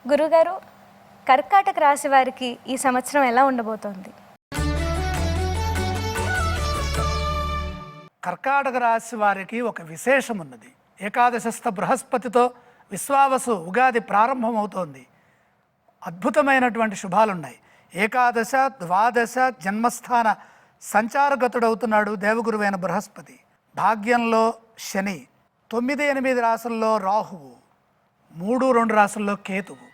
గురుగారు, కర్కాటక రాశి వారికి ఈ సంవత్సరం ఎలా ఉండబోతోంది? కర్కాటక రాశి వారికి ఒక విశేషం ఉన్నది. ఏకాదశస్థ బృహస్పతితో విశ్వావసు ఉగాది ప్రారంభమవుతోంది. అద్భుతమైనటువంటి శుభాలున్నాయి. ఏకాదశ ద్వాదశ జన్మస్థాన సంచారగతుడవుతున్నాడు దేవగురువైన బృహస్పతి. భాగ్యంలో శని, 9, 8 రాశుల్లో రాహువు, 3, 2 రాశుల్లో కేతువు.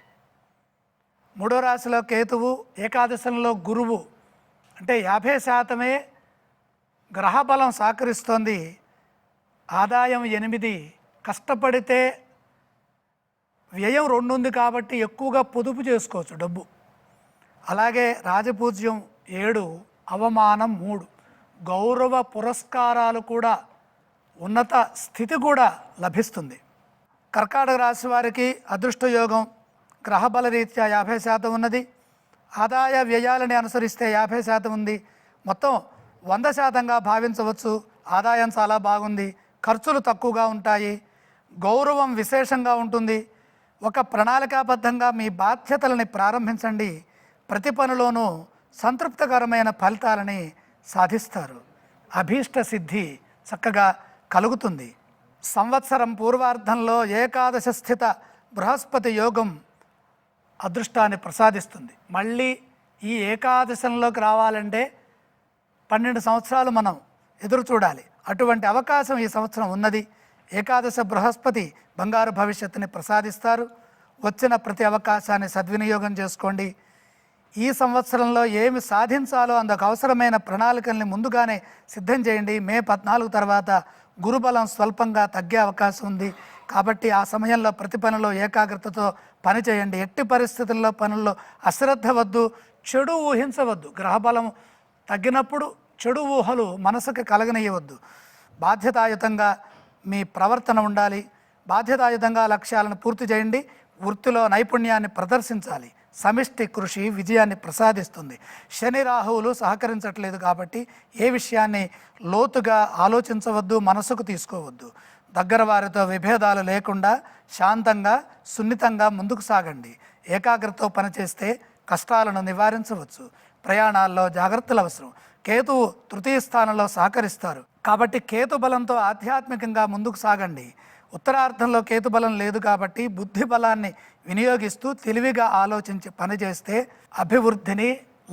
3వ రాశిలో కేతువు, ఏకాదశంలో గురువు. అంటే 50% గ్రహబలం సహకరిస్తోంది. ఆదాయం 8, కష్టపడితే వ్యయం 2 ఉంది కాబట్టి ఎక్కువగా పొదుపు చేసుకోవచ్చు డబ్బు. అలాగే రాజపూజ్యం 7, అవమానం 3, గౌరవ పురస్కారాలు కూడా, ఉన్నత స్థితి కూడా లభిస్తుంది. కర్కాటక రాశి వారికి అదృష్టయోగం గ్రహబల రీత్యా 50% ఉన్నది. ఆదాయ వ్యయాలని అనుసరిస్తే 50% ఉంది. మొత్తం 100%గా భావించవచ్చు. ఆదాయం చాలా బాగుంది, ఖర్చులు తక్కువగా ఉంటాయి, గౌరవం విశేషంగా ఉంటుంది. ఒక ప్రణాళికాబద్ధంగా మీ బాధ్యతలని ప్రారంభించండి. ప్రతి పనిలోనూ సంతృప్తికరమైన ఫలితాలని సాధిస్తారు. అభీష్ట సిద్ధి చక్కగా కలుగుతుంది. సంవత్సరం పూర్వార్ధంలో ఏకాదశ స్థిత బృహస్పతి యోగం అదృష్టాన్ని ప్రసాదిస్తుంది. మళ్ళీ ఈ ఏకాదశంలోకి రావాలంటే 12 సంవత్సరాలు మనం ఎదురు చూడాలి. అటువంటి అవకాశం ఈ సంవత్సరం ఉన్నది. ఏకాదశ బృహస్పతి బంగారు భవిష్యత్తుని ప్రసాదిస్తారు. వచ్చిన ప్రతి అవకాశాన్ని సద్వినియోగం చేసుకోండి. ఈ సంవత్సరంలో ఏమి సాధించాలో అందుకు అవసరమైన ప్రణాళికల్ని ముందుగానే సిద్ధం చేయండి. మే 14 తర్వాత గురుబలం స్వల్పంగా తగ్గే అవకాశం ఉంది కాబట్టి ఆ సమయంలో ప్రతి పనిలో ఏకాగ్రతతో పని చేయండి. ఎట్టి పరిస్థితుల్లో పనుల్లో అశ్రద్ధ వద్దు, చెడు ఊహించవద్దు. గ్రహబలం తగ్గినప్పుడు చెడు ఊహలు మనసుకు కలగనీయవద్దు. బాధ్యతాయుతంగా మీ ప్రవర్తన ఉండాలి. బాధ్యతాయుతంగా లక్ష్యాలను పూర్తి చేయండి. వృత్తిలో నైపుణ్యాన్ని ప్రదర్శించాలి. సమిష్టి కృషి విజయాన్ని ప్రసాదిస్తుంది. శని రాహువులు సహకరించట్లేదు కాబట్టి ఏ విషయాన్ని లోతుగా ఆలోచించవద్దు, మనసుకు తీసుకోవద్దు. దగ్గర వారితో విభేదాలు లేకుండా శాంతంగా సున్నితంగా ముందుకు సాగండి. ఏకాగ్రతతో పనిచేస్తే కష్టాలను నివారించవచ్చు. ప్రయాణాల్లో జాగ్రత్తలు అవసరం. కేతువు 3వ స్థానంలో సహకరిస్తారు కాబట్టి కేతు బలంతో ఆధ్యాత్మికంగా ముందుకు సాగండి. ఉత్తరార్ధంలో కేతు బలం లేదు కాబట్టి బుద్ధి బలాన్ని వినియోగిస్తూ తెలివిగా ఆలోచించి పనిచేస్తే అభివృద్ధిని,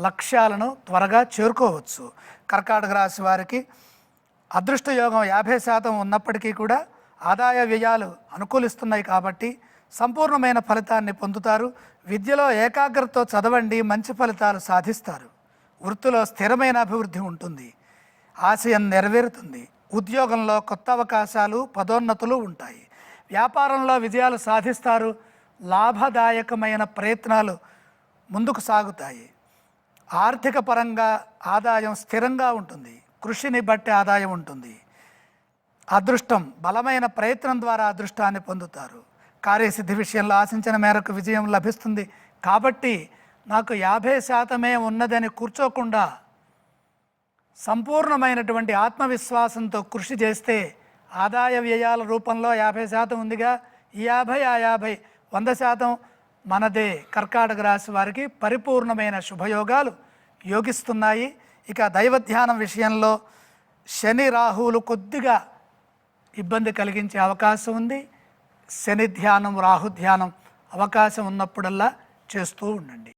లక్ష్యాలను త్వరగా చేరుకోవచ్చు. కర్కాటక రాశి వారికి అదృష్టయోగం 50% ఉన్నప్పటికీ కూడా ఆదాయ వ్యయాలు అనుకూలిస్తున్నాయి కాబట్టి సంపూర్ణమైన ఫలితాన్ని పొందుతారు. విద్యలో ఏకాగ్రతతో చదవండి, మంచి ఫలితాలు సాధిస్తారు. వృత్తిలో స్థిరమైన అభివృద్ధి ఉంటుంది. ఆశయం నెరవేరుతుంది. ఉద్యోగంలో కొత్త అవకాశాలు, పదోన్నతులు ఉంటాయి. వ్యాపారంలో విజయాలు సాధిస్తారు. లాభదాయకమైన ప్రయత్నాలు ముందుకు సాగుతాయి. ఆర్థిక పరంగా ఆదాయం స్థిరంగా ఉంటుంది. కృషిని బట్టి ఆదాయం ఉంటుంది. అదృష్టం, బలమైన ప్రయత్నం ద్వారా అదృష్టాన్ని పొందుతారు. కార్యసిద్ధి విషయంలో ఆశించిన మేరకు విజయం లభిస్తుంది. కాబట్టి నాకు 50% ఉన్నదని కూర్చోకుండా సంపూర్ణమైనటువంటి ఆత్మవిశ్వాసంతో కృషి చేస్తే ఆదాయ వ్యయాల రూపంలో 50% ఉందిగా, ఈ 50, ఆ 50, 100% మనదే. కర్కాటక రాశి వారికి పరిపూర్ణమైన శుభయోగాలు యోగిస్తున్నాయి. ఇక దైవ ధ్యానం విషయంలో శని రాహువులు కొద్దిగా ఇబ్బంది కలిగించే అవకాశం ఉంది. శని ధ్యానం, రాహు ధ్యానం అవకాశం ఉన్నప్పుడల్లా చేస్తూ ఉండండి.